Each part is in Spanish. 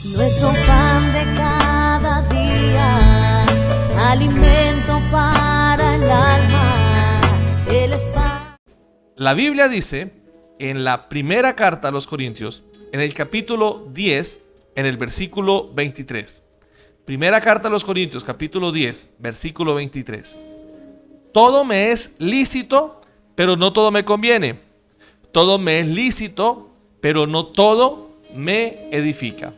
Nuestro pan de cada día, alimento para el alma, Él es pan. La Biblia dice en la primera carta a los Corintios, en el capítulo 10, en el versículo 23. Primera carta a los Corintios, capítulo 10, versículo 23. Todo me es lícito, pero no todo me conviene. Todo me es lícito, pero no todo me edifica.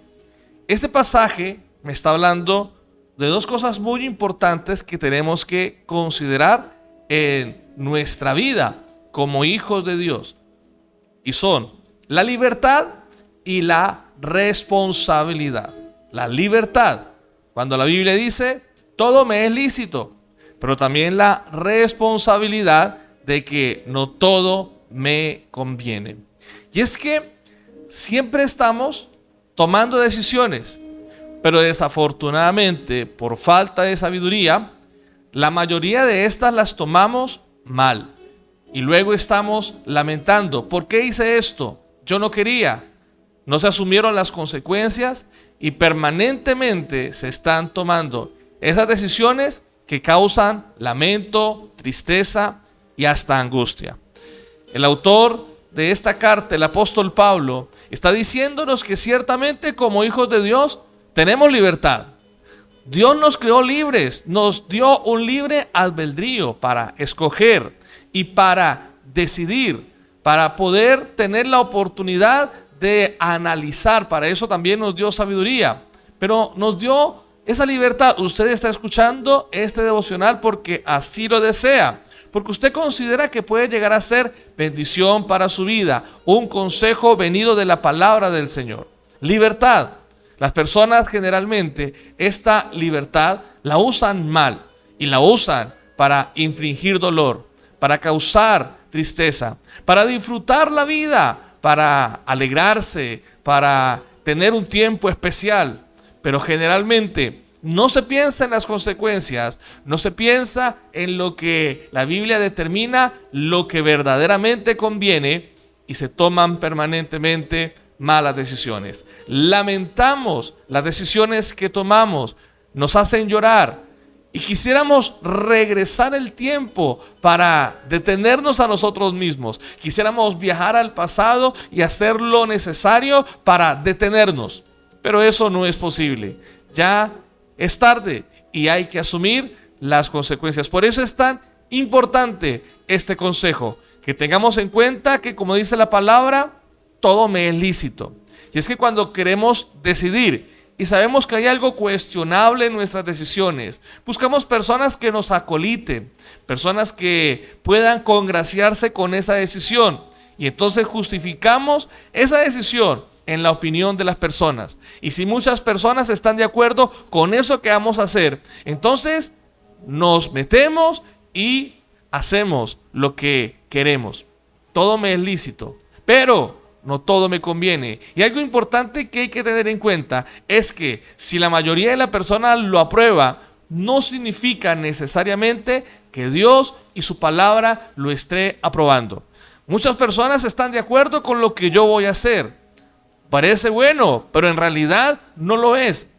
Este pasaje me está hablando de dos cosas muy importantes que tenemos que considerar en nuestra vida como hijos de Dios. Y son la libertad y la responsabilidad. La libertad, cuando la Biblia dice, todo me es lícito, pero también la responsabilidad de que no todo me conviene. Y es que siempre estamos tomando decisiones, pero desafortunadamente, por falta de sabiduría, la mayoría de estas las tomamos mal. Y luego estamos lamentando, ¿por qué hice esto? Yo no quería. No se asumieron las consecuencias y permanentemente se están tomando esas decisiones que causan lamento, tristeza y hasta angustia. El autor de esta carta, el apóstol Pablo, está diciéndonos que ciertamente como hijos de Dios tenemos libertad. Dios nos creó libres, nos dio un libre albedrío para escoger y para decidir, para poder tener la oportunidad de analizar. Para eso también nos dio sabiduría, pero nos dio esa libertad. Usted está escuchando este devocional porque así lo desea, porque usted considera que puede llegar a ser bendición para su vida, un consejo venido de la palabra del Señor. Libertad. Las personas generalmente esta libertad la usan mal y la usan para infligir dolor, para causar tristeza, para disfrutar la vida, para alegrarse, para tener un tiempo especial. Pero generalmente no se piensa en las consecuencias, no se piensa en lo que la Biblia determina, lo que verdaderamente conviene, y se toman permanentemente malas decisiones. Lamentamos las decisiones que tomamos, nos hacen llorar y quisiéramos regresar el tiempo para detenernos a nosotros mismos. Quisiéramos viajar al pasado y hacer lo necesario para detenernos, pero eso no es posible. Ya es tarde y hay que asumir las consecuencias. Por eso es tan importante este consejo, que tengamos en cuenta que, como dice la palabra, todo me es lícito. Y es que cuando queremos decidir y sabemos que hay algo cuestionable en nuestras decisiones, buscamos personas que nos acoliten, personas que puedan congraciarse con esa decisión, y entonces justificamos esa decisión en la opinión de las personas. Y si muchas personas están de acuerdo con eso que vamos a hacer, entonces nos metemos y hacemos lo que queremos. Todo me es lícito, pero no todo me conviene. Y algo importante que hay que tener en cuenta es que si la mayoría de la persona lo aprueba, no significa necesariamente que Dios y su palabra lo esté aprobando. Muchas personas están de acuerdo con lo que yo voy a hacer. Parece bueno, pero en realidad no lo es.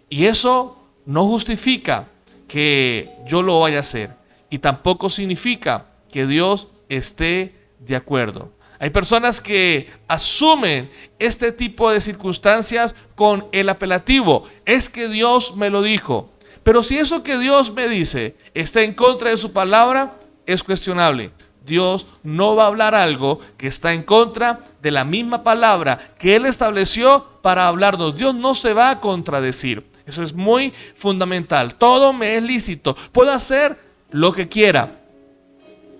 Y eso no justifica que yo lo vaya a hacer. Y tampoco significa que Dios esté de acuerdo. Hay personas que asumen este tipo de circunstancias con el apelativo. Es que Dios me lo dijo. Pero si eso que Dios me dice está en contra de su palabra, es cuestionable. Dios no va a hablar algo que está en contra de la misma palabra que Él estableció para hablarnos. Dios no se va a contradecir. Eso es muy fundamental. Todo me es lícito. Puedo hacer lo que quiera,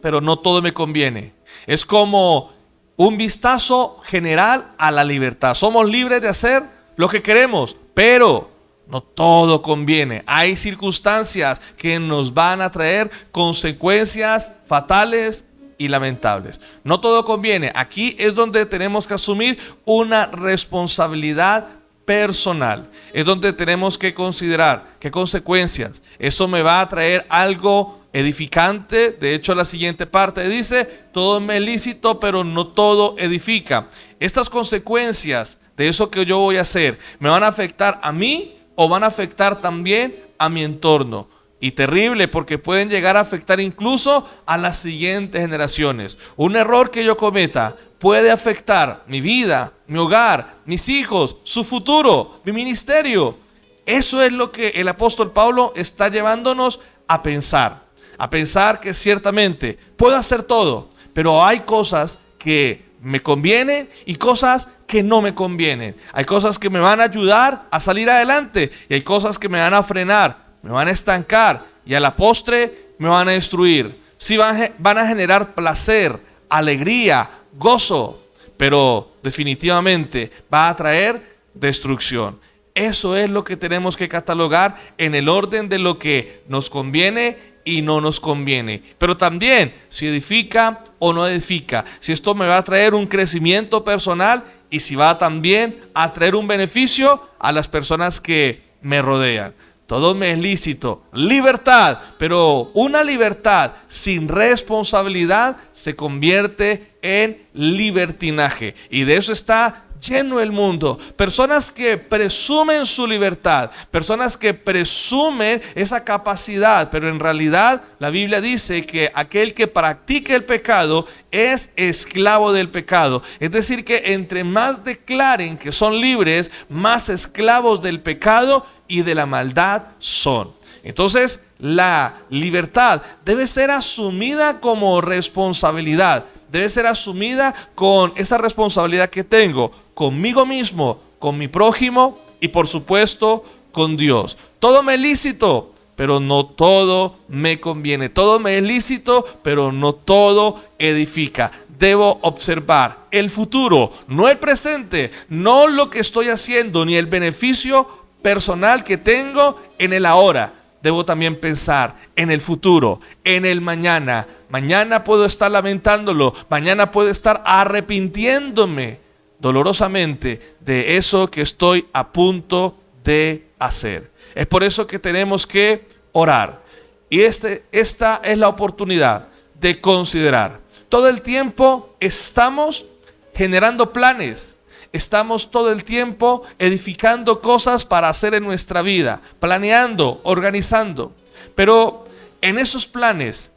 pero no todo me conviene. Es como un vistazo general a la libertad. Somos libres de hacer lo que queremos, pero no todo conviene. Hay circunstancias que nos van a traer consecuencias fatales y lamentables. No todo conviene. Aquí es donde tenemos que asumir una responsabilidad personal. Es donde tenemos que considerar qué consecuencias. Eso me va a traer algo edificante. De hecho, la siguiente parte dice: todo me es lícito, pero no todo edifica. Estas consecuencias de eso que yo voy a hacer, ¿me van a afectar a mí o van a afectar también a mi entorno? Y terrible, porque pueden llegar a afectar incluso a las siguientes generaciones. Un error que yo cometa puede afectar mi vida, mi hogar, mis hijos, su futuro, mi ministerio. Eso es lo que el apóstol Pablo está llevándonos a pensar que ciertamente puedo hacer todo, pero hay cosas que me convienen y cosas que no me convienen. Hay cosas que me van a ayudar a salir adelante y hay cosas que me van a frenar, me van a estancar y a la postre me van a destruir. Sí, van a generar placer, alegría, gozo, pero definitivamente va a traer destrucción. Eso es lo que tenemos que catalogar en el orden de lo que nos conviene y no nos conviene. Pero también si edifica o no edifica, si esto me va a traer un crecimiento personal y si va también a traer un beneficio a las personas que me rodean. Todo me es lícito, libertad, pero una libertad sin responsabilidad se convierte en libertinaje. Y de eso está lleno el mundo. Personas que presumen su libertad, personas que presumen esa capacidad, pero en realidad la Biblia dice que aquel que practica el pecado es esclavo del pecado. Es decir, que entre más declaren que son libres, más esclavos del pecado y de la maldad son. Entonces, la libertad debe ser asumida como responsabilidad. Debe ser asumida con esa responsabilidad que tengo conmigo mismo, con mi prójimo y por supuesto con Dios. Todo me es lícito, pero no todo me conviene. Todo me es lícito, pero no todo edifica. Debo observar el futuro, no el presente, no lo que estoy haciendo, ni el beneficio personal que tengo en el ahora. Debo también pensar en el futuro, en el mañana. Mañana puedo estar lamentándolo, mañana puedo estar arrepintiéndome dolorosamente de eso que estoy a punto de hacer. Es por eso que tenemos que orar. Y esta es la oportunidad de considerar. Todo el tiempo estamos generando planes. Estamos todo el tiempo edificando cosas para hacer en nuestra vida, planeando, organizando. Pero en esos planes,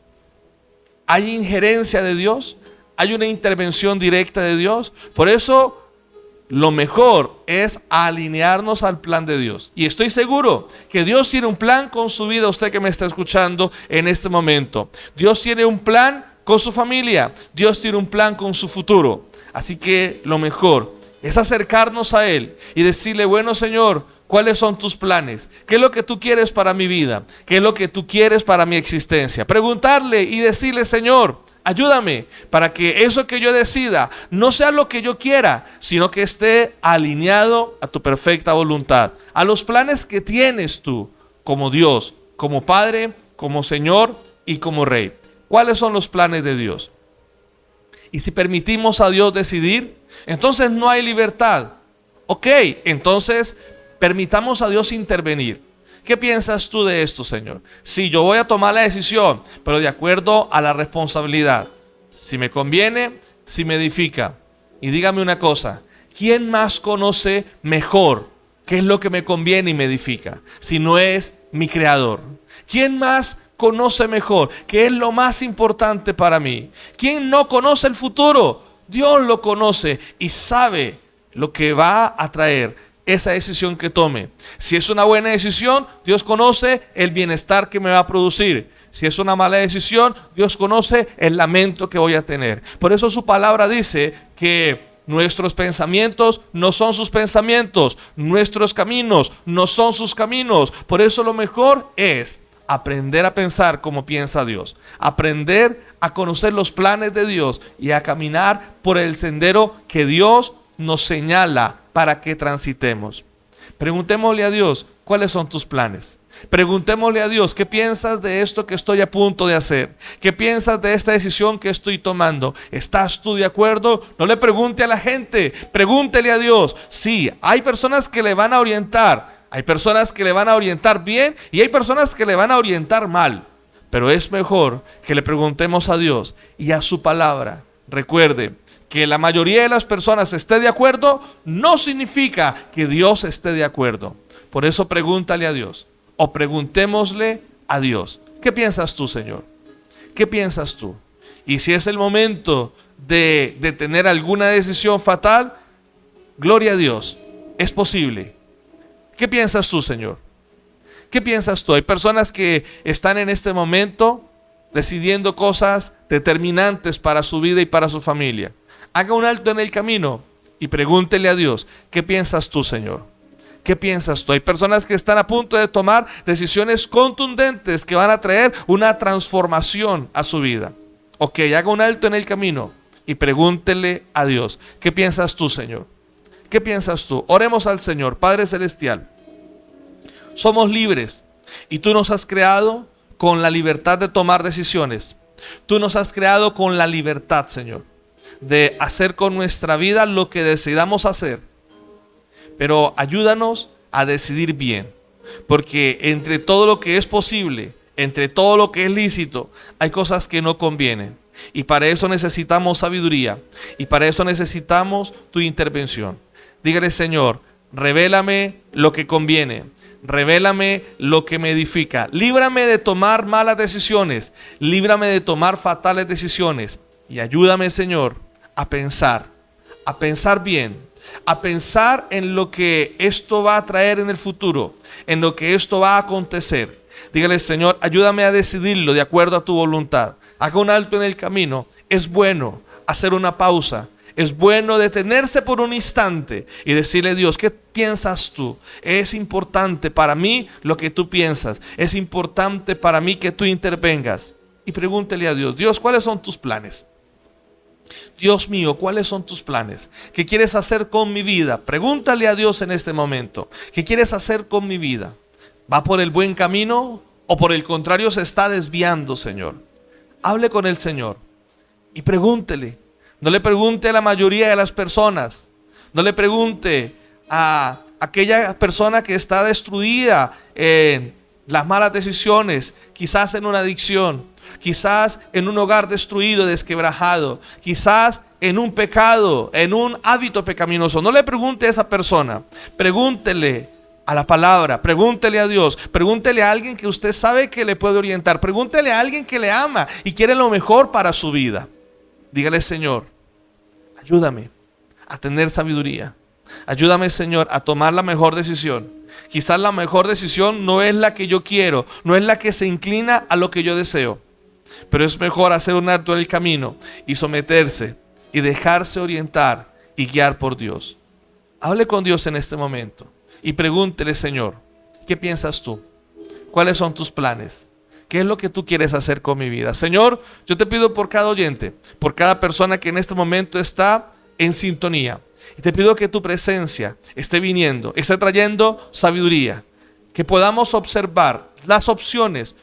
¿hay injerencia de Dios? ¿Hay una intervención directa de Dios? Por eso, lo mejor es alinearnos al plan de Dios. Y estoy seguro que Dios tiene un plan con su vida, usted que me está escuchando en este momento. Dios tiene un plan con su familia. Dios tiene un plan con su futuro. Así que lo mejor es acercarnos a Él y decirle: bueno, Señor, ¿cuáles son tus planes? ¿Qué es lo que tú quieres para mi vida? ¿Qué es lo que tú quieres para mi existencia? Preguntarle y decirle: Señor, ayúdame para que eso que yo decida no sea lo que yo quiera, sino que esté alineado a tu perfecta voluntad, a los planes que tienes tú como Dios, como Padre, como Señor y como Rey. ¿Cuáles son los planes de Dios? Y si permitimos a Dios decidir, entonces no hay libertad. Ok, entonces permitamos a Dios intervenir. ¿Qué piensas tú de esto, Señor? Si yo voy a tomar la decisión, pero de acuerdo a la responsabilidad, si me conviene, si me edifica. Y dígame una cosa: ¿quién más conoce mejor qué es lo que me conviene y me edifica? Si no es mi Creador. ¿Quién más conoce mejor qué es lo más importante para mí? ¿Quién no conoce el futuro? Dios lo conoce y sabe lo que va a traer esa decisión que tome. Si es una buena decisión, Dios conoce el bienestar que me va a producir. Si es una mala decisión, Dios conoce el lamento que voy a tener. Por eso su palabra dice que nuestros pensamientos no son sus pensamientos, nuestros caminos no son sus caminos. Por eso lo mejor es aprender a pensar como piensa Dios, aprender a conocer los planes de Dios y a caminar por el sendero que Dios nos señala para que transitemos. Preguntémosle a Dios: ¿cuáles son tus planes? Preguntémosle a Dios: ¿qué piensas de esto que estoy a punto de hacer? ¿Qué piensas de esta decisión que estoy tomando? ¿Estás tú de acuerdo? No le pregunte a la gente, pregúntele a Dios. Sí, hay personas que le van a orientar. Hay personas que le van a orientar bien y hay personas que le van a orientar mal. Pero es mejor que le preguntemos a Dios y a su palabra Recuerde que la mayoría de las personas esté de acuerdo no significa que Dios esté de acuerdo. Por eso pregúntale a Dios, o preguntémosle a Dios. ¿Qué piensas tú, Señor? ¿Qué piensas tú? Y si es el momento de tener alguna decisión fatal, gloria a Dios, es posible. ¿Qué piensas tú, Señor? ¿Qué piensas tú? Hay personas que están en este momento decidiendo cosas determinantes para su vida y para su familia. Haga un alto en el camino y pregúntele a Dios, ¿qué piensas tú, Señor? ¿Qué piensas tú? Hay personas que están a punto de tomar decisiones contundentes que van a traer una transformación a su vida. Ok, haga un alto en el camino y pregúntele a Dios, ¿qué piensas tú, Señor? ¿Qué piensas tú? Oremos al Señor. Padre Celestial, somos libres y tú nos has creado con la libertad de tomar decisiones. Tú nos has creado con la libertad, Señor, de hacer con nuestra vida lo que decidamos hacer. Pero ayúdanos a decidir bien, porque entre todo lo que es posible, entre todo lo que es lícito, hay cosas que no convienen. Y para eso necesitamos sabiduría, y para eso necesitamos tu intervención. Dígale, Señor, revélame lo que conviene, revélame lo que me edifica. Líbrame de tomar malas decisiones, líbrame de tomar fatales decisiones. Y ayúdame, Señor, a pensar bien, a pensar en lo que esto va a traer en el futuro, en lo que esto va a acontecer. Dígale, Señor, ayúdame a decidirlo de acuerdo a tu voluntad. Haga un alto en el camino. Es bueno hacer una pausa. Es bueno detenerse por un instante y decirle a Dios, ¿qué piensas tú? Es importante para mí lo que tú piensas. Es importante para mí que tú intervengas. Y pregúntele a Dios, Dios, ¿cuáles son tus planes? Dios mío, ¿cuáles son tus planes? ¿Qué quieres hacer con mi vida? Pregúntale a Dios en este momento. ¿Qué quieres hacer con mi vida? ¿Va por el buen camino o por el contrario se está desviando, Señor? Hable con el Señor y pregúntele. No le pregunte a la mayoría de las personas. No le pregunte a aquella persona que está destruida en las malas decisiones, quizás en una adicción, quizás en un hogar destruido, desquebrajado, quizás en un pecado, en un hábito pecaminoso. No le pregunte a esa persona. Pregúntele a la palabra, pregúntele a Dios, pregúntele a alguien que usted sabe que le puede orientar, pregúntele a alguien que le ama y quiere lo mejor para su vida. Dígale, Señor, ayúdame a tener sabiduría. Ayúdame, Señor, a tomar la mejor decisión. Quizás la mejor decisión no es la que yo quiero, no es la que se inclina a lo que yo deseo. Pero es mejor hacer un alto en el camino y someterse y dejarse orientar y guiar por Dios. Hable con Dios en este momento y pregúntele, Señor, ¿qué piensas tú? ¿Cuáles son tus planes? ¿Qué es lo que tú quieres hacer con mi vida? Señor, yo te pido por cada oyente, por cada persona que en este momento está en sintonía. Y te pido que tu presencia esté viniendo, esté trayendo sabiduría. Que podamos observar las opciones.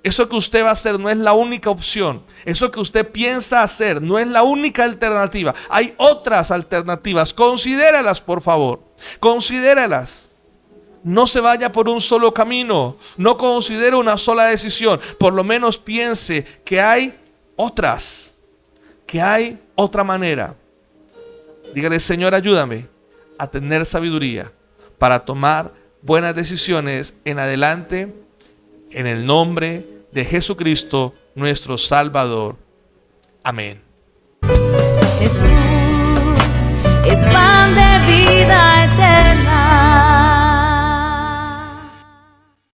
Eso que usted va a hacer no es la única opción. Eso que usted piensa hacer no es la única alternativa. Hay otras alternativas. Considéralas, por favor. Considéralas. No se vaya por un solo camino. No considere una sola decisión. Por lo menos piense que hay otras. Que hay otra manera. Dígale, Señor, ayúdame a tener sabiduría para tomar buenas decisiones en adelante, en el nombre de Jesucristo, nuestro Salvador. Amén. Jesús es pan de